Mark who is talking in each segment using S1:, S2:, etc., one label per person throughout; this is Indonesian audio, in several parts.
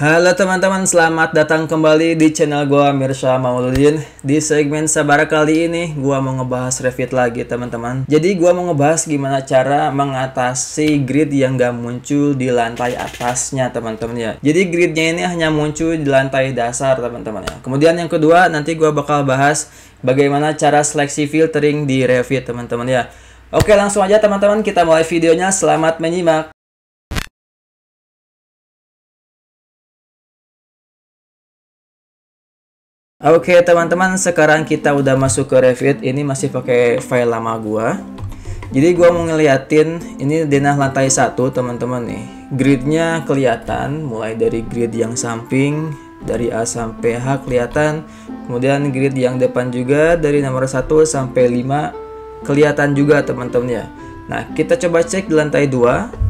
S1: Halo teman-teman, selamat datang kembali di channel gua Mirsya Mauludin. Di segmen Sabara kali ini gua mau ngebahas Revit lagi teman-teman. Jadi gua mau ngebahas gimana cara mengatasi grid yang gak muncul di lantai atasnya teman-teman ya. Jadi gridnya ini hanya muncul di lantai dasar teman-teman ya. Kemudian yang kedua nanti gua bakal bahas bagaimana cara seleksi filtering di Revit teman-teman ya. Oke, langsung aja teman-teman, kita mulai videonya. Selamat menyimak. Oke teman-teman, sekarang kita udah masuk ke Revit. Ini masih pakai file lama gua. Jadi gua mau ngeliatin ini denah lantai 1 teman-teman nih. Gridnya kelihatan mulai dari grid yang samping dari A sampai H kelihatan. Kemudian grid yang depan juga dari nomor 1 sampai 5 kelihatan juga teman-teman ya. Nah, kita coba cek di lantai 2.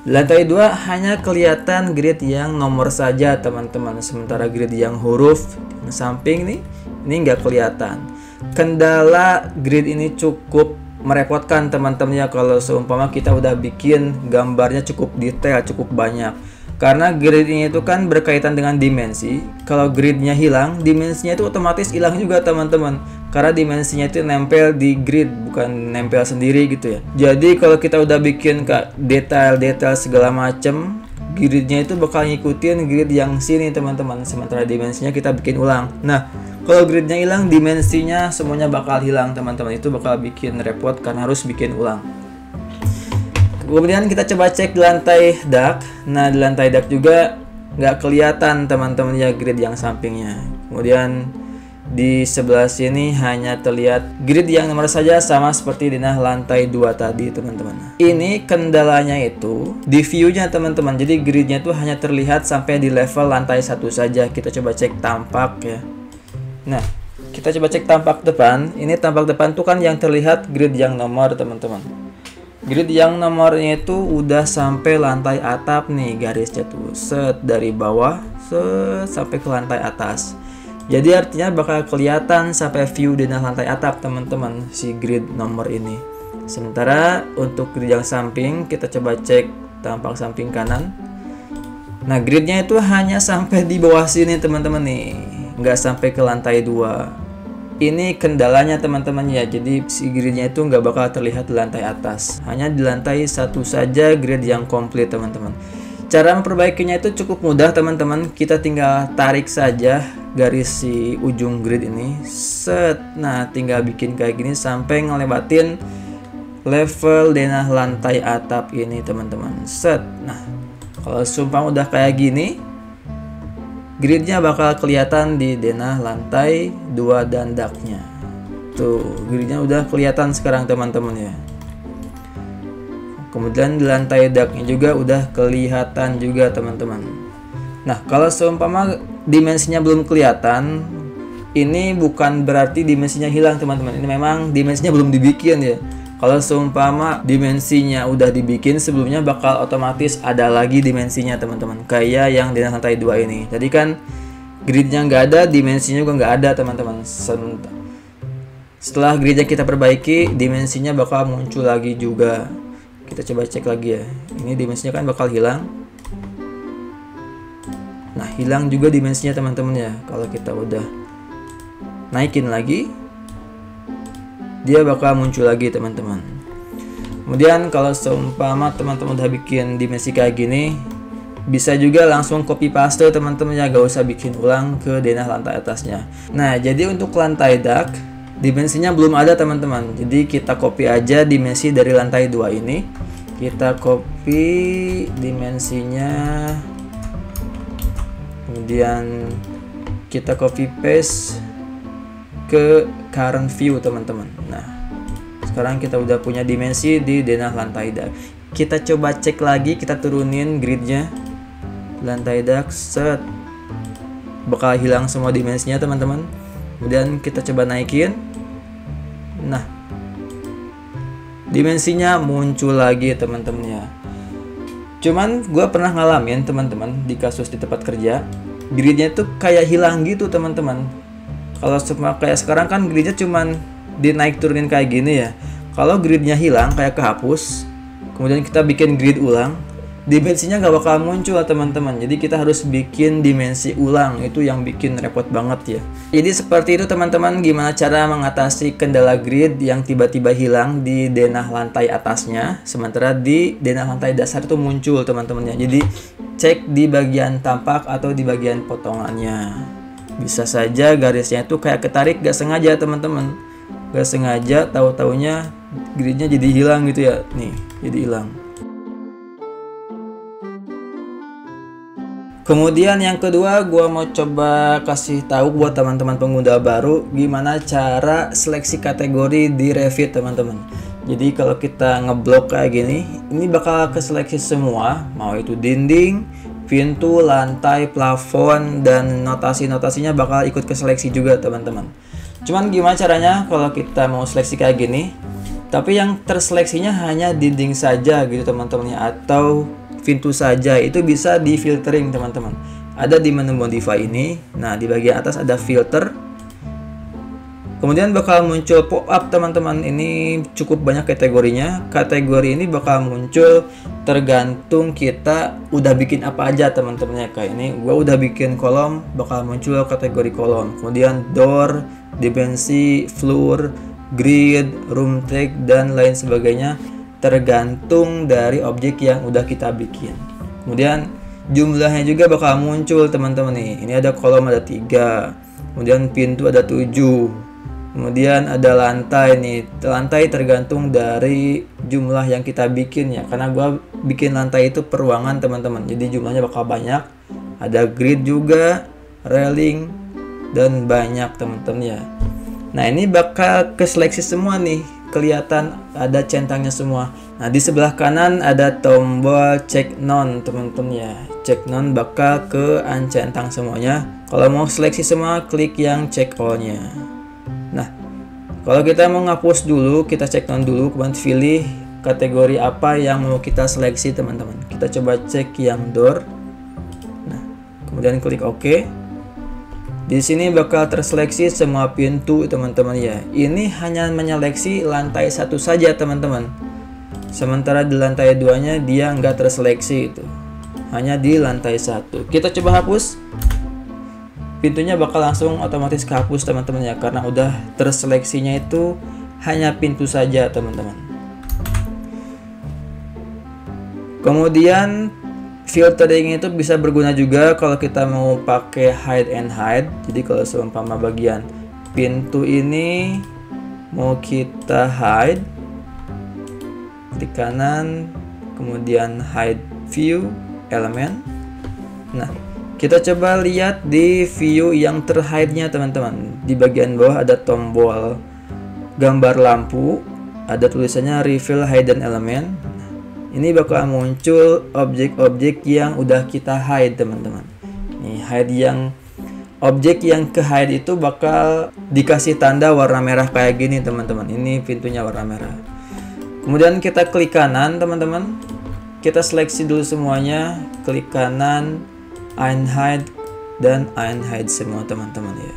S1: Lantai 2 hanya kelihatan grid yang nomor saja teman-teman. Sementara grid yang huruf yang samping nih, ini nggak kelihatan. Kendala grid ini cukup merepotkan teman-teman ya, kalau seumpama kita udah bikin gambarnya cukup detail, cukup banyak. Karena grid ini itu kan berkaitan dengan dimensi. Kalau gridnya hilang, dimensinya itu otomatis hilang juga teman-teman. Karena dimensinya itu nempel di grid, bukan nempel sendiri gitu ya. Jadi kalau kita udah bikin detail-detail segala macem, gridnya itu bakal ngikutin grid yang sini teman-teman. Sementara dimensinya kita bikin ulang. Nah, kalau gridnya hilang, dimensinya semuanya bakal hilang teman-teman. Itu bakal bikin repot karena harus bikin ulang. Kemudian kita coba cek di lantai dak. Nah, di lantai dak juga nggak kelihatan teman-teman ya grid yang sampingnya. Kemudian di sebelah sini hanya terlihat grid yang nomor saja, sama seperti di lantai 2 tadi teman-teman. Ini kendalanya itu di view-nya teman-teman. Jadi gridnya tuh hanya terlihat sampai di level lantai 1 saja. Kita coba cek tampak ya. Nah, kita coba cek tampak depan. Ini tampak depan tuh kan yang terlihat grid yang nomor teman-teman. Grid yang nomornya itu udah sampai lantai atap nih garisnya tuh, set dari bawah set sampai ke lantai atas. Jadi artinya bakal kelihatan sampai view di lantai atap teman-teman si grid nomor ini. Sementara untuk grid yang samping kita coba cek tampak samping kanan. Nah, gridnya itu hanya sampai di bawah sini teman-teman nih, nggak sampai ke lantai 2. Ini kendalanya teman-teman ya. Jadi si gridnya itu nggak bakal terlihat di lantai atas, hanya di lantai 1 saja grid yang komplit teman-teman. Cara memperbaikinya itu cukup mudah teman-teman. Kita tinggal tarik saja garis si ujung grid ini, set. Nah, tinggal bikin kayak gini sampai ngelewatin level denah lantai atap ini teman-teman, set. Nah, kalau sumpah udah kayak gini, gridnya bakal kelihatan di denah lantai 2 dan daknya. Tuh, gridnya udah kelihatan sekarang teman-teman ya. Kemudian di lantai daknya juga udah kelihatan juga teman-teman. Nah, kalau seumpama dimensinya belum kelihatan, ini bukan berarti dimensinya hilang teman-teman. Ini memang dimensinya belum dibikin ya. Kalau seumpama dimensinya udah dibikin sebelumnya, bakal otomatis ada lagi dimensinya teman-teman. Kayak yang di lantai 2 ini. Tadi kan gridnya nggak ada, dimensinya juga nggak ada teman-teman. Setelah gridnya kita perbaiki, dimensinya bakal muncul lagi juga. Kita coba cek lagi ya. Ini dimensinya kan bakal hilang. Nah, hilang juga dimensinya teman-teman ya. Kalau kita udah naikin lagi, dia bakal muncul lagi teman-teman. Kemudian kalau seumpama teman-teman udah bikin dimensi kayak gini, bisa juga langsung copy paste teman-teman ya, gak usah bikin ulang ke denah lantai atasnya. Nah, jadi untuk lantai dak dimensinya belum ada teman-teman. Jadi kita copy aja dimensi dari lantai 2 ini. Kita copy dimensinya, kemudian kita copy paste ke current view teman-teman. Nah, sekarang kita udah punya dimensi di denah lantai dak. Kita coba cek lagi, kita turunin gridnya lantai dak, set, bakal hilang semua dimensinya teman-teman. Kemudian kita coba naikin. Nah, dimensinya muncul lagi teman-teman ya. Cuman gue pernah ngalamin teman-teman di kasus di tempat kerja, gridnya tuh kayak hilang gitu teman-teman. Kalau semua kayak sekarang kan gridnya cuman dinaik turunin kayak gini ya. Kalau gridnya hilang kayak kehapus, kemudian kita bikin grid ulang, dimensinya nggak bakal muncul teman-teman. Jadi kita harus bikin dimensi ulang, itu yang bikin repot banget ya. Jadi seperti itu teman-teman, gimana cara mengatasi kendala grid yang tiba-tiba hilang di denah lantai atasnya, sementara di denah lantai dasar itu muncul teman-teman ya. Jadi cek di bagian tampak atau di bagian potongannya. Bisa saja garisnya itu kayak ketarik gak sengaja teman-teman, gak sengaja, tahu-taunya gridnya jadi hilang gitu ya. Nih, jadi hilang. Kemudian yang kedua, gua mau coba kasih tahu buat teman-teman pengguna baru gimana cara seleksi kategori di Revit teman-teman. Jadi kalau kita ngeblok kayak gini, ini bakal keseleksi semua, mau itu dinding, pintu, lantai, plafon, dan notasi-notasinya bakal ikut keseleksi juga teman-teman. Cuman gimana caranya kalau kita mau seleksi kayak gini, tapi yang terseleksinya hanya dinding saja gitu teman-teman ya, atau pintu saja, itu bisa di filtering teman-teman. Ada di menu modify ini. Nah, di bagian atas ada filter. Kemudian bakal muncul pop-up teman-teman. Ini cukup banyak kategorinya. Kategori ini bakal muncul tergantung kita udah bikin apa aja teman-teman ya. Kayak ini gua udah bikin kolom, bakal muncul kategori kolom. Kemudian door, dimensi, floor, grid, room type, dan lain sebagainya, tergantung dari objek yang udah kita bikin. Kemudian jumlahnya juga bakal muncul teman-teman nih. Ini ada kolom ada 3, kemudian pintu ada 7, kemudian ada lantai nih. Lantai tergantung dari jumlah yang kita bikin ya, karena gua bikin lantai itu per ruangan teman-teman, jadi jumlahnya bakal banyak. Ada grid juga, railing, dan banyak teman-teman ya. Nah, ini bakal keseleksi semua nih, kelihatan ada centangnya semua. Nah, di sebelah kanan ada tombol check none teman-teman ya. Check none bakal ke uncentang semuanya. Kalau mau seleksi semua, klik yang check all-nya. Nah, kalau kita mau ngapus dulu, kita check none dulu, kemudian pilih kategori apa yang mau kita seleksi teman-teman. Kita coba cek yang door. Nah, kemudian klik OK. Di sini bakal terseleksi semua pintu teman-teman ya. Ini hanya menyeleksi lantai 1 saja teman-teman. Sementara di lantai 2-nya dia nggak terseleksi itu. Hanya di lantai 1. Kita coba hapus. Pintunya bakal langsung otomatis kehapus teman-teman ya, karena udah terseleksinya itu hanya pintu saja teman-teman. Kemudian filtering itu bisa berguna juga kalau kita mau pakai hide and hide. Jadi kalau seumpama bagian pintu ini mau kita hide, klik kanan, kemudian hide view element. Nah, kita coba lihat di view yang terhide-nya teman-teman. Di bagian bawah ada tombol gambar lampu, ada tulisannya reveal hidden element. Ini bakal muncul objek-objek yang udah kita hide teman-teman. Nih, hide yang objek yang ke hide itu bakal dikasih tanda warna merah kayak gini teman-teman. Ini pintunya warna merah. Kemudian kita klik kanan teman-teman. Kita seleksi dulu semuanya, klik kanan, unhide, dan unhide semua teman-teman ya.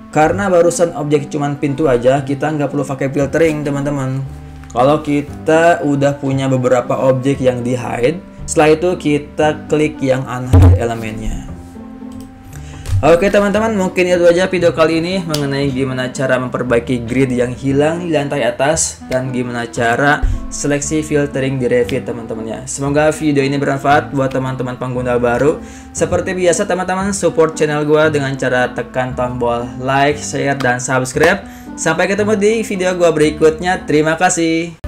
S1: Karena barusan objek cuman pintu aja, kita nggak perlu pakai filtering teman-teman. Kalau kita udah punya beberapa objek yang di hide, setelah itu kita klik yang unhide elemennya. Oke teman-teman, mungkin itu aja video kali ini mengenai gimana cara memperbaiki grid yang hilang di lantai atas dan gimana cara seleksi filtering di Revit teman-teman ya. Semoga video ini bermanfaat buat teman-teman pengguna baru. Seperti biasa teman-teman, support channel gua dengan cara tekan tombol like, share, dan subscribe. Sampai ketemu di video gua berikutnya. Terima kasih.